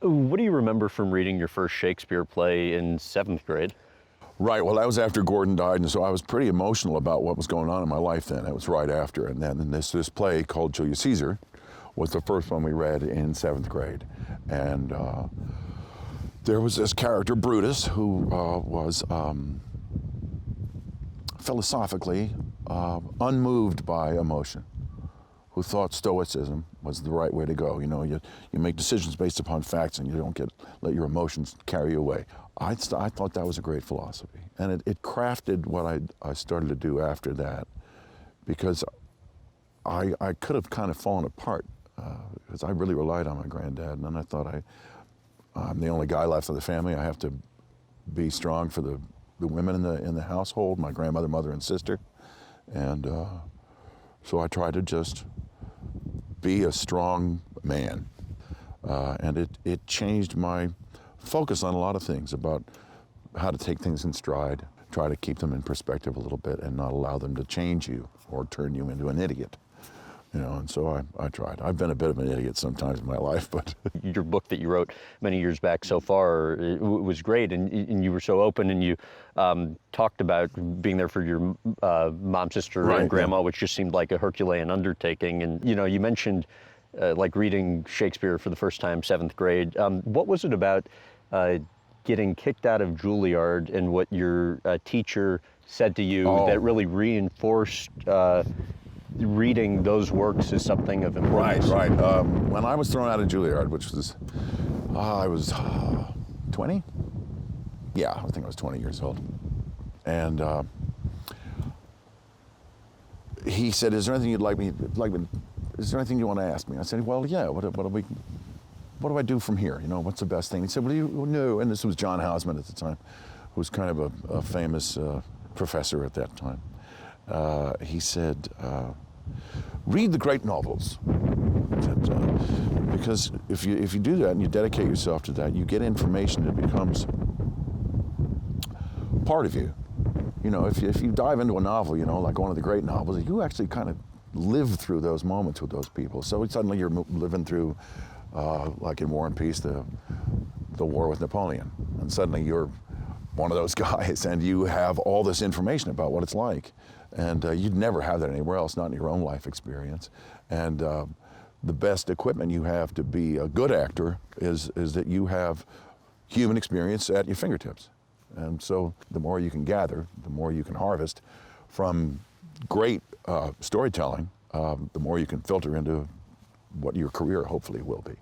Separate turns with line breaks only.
What do you remember from reading your first Shakespeare play in 7th grade?
Right, well, that was after Gordon died, and so I was pretty emotional about what was going on in my life then. It was right after, and then this play called Julius Caesar was the first one we read in 7th grade. And there was this character, Brutus, who was philosophically unmoved by emotion, who thought stoicism was the right way to go. You know, you make decisions based upon facts and you don't let your emotions carry you away. I thought that was a great philosophy. And it crafted what I started to do after that, because I could have kind of fallen apart because I really relied on my granddad. And then I thought I'm the only guy left of the family. I have to be strong for the women in the household, my grandmother, mother, and sister. And so I tried to just be a strong man. And it changed my focus on a lot of things about how to take things in stride, try to keep them in perspective a little bit and not allow them to change you or turn you into an idiot. You know, and so I tried. I've been a bit of an idiot sometimes in my life, but...
Your book that you wrote many years back so far it was great, and you were so open, and you talked about being there for your mom, sister,
Right,
and grandma,
yeah.
which just seemed like a Herculean undertaking. And, you know, you mentioned like reading Shakespeare for the first time, 7th grade. What was it about getting kicked out of Juilliard and what your teacher said to you that really reinforced reading those works as something of importance?
Right. When I was thrown out of Juilliard, which was, I was 20? Yeah, I think I was 20 years old. And he said, is there anything you'd like me, is there anything you want to ask me? I said, well, yeah, what do I do from here? You know, what's the best thing? He said, well, you know, and this was John Houseman at the time, who was kind of a famous professor at that time. He said, read the great novels. Because if you do that and you dedicate yourself to that, you get information that becomes part of you. You know, if you dive into a novel, you know, like one of the great novels, you actually kind of live through those moments with those people. So suddenly you're living through, like in War and Peace, the war with Napoleon. And suddenly you're one of those guys and you have all this information about what it's like. And you'd never have that anywhere else, not in your own life experience. And the best equipment you have to be a good actor is that you have human experience at your fingertips. And so the more you can gather, the more you can harvest from great storytelling, the more you can filter into what your career hopefully will be.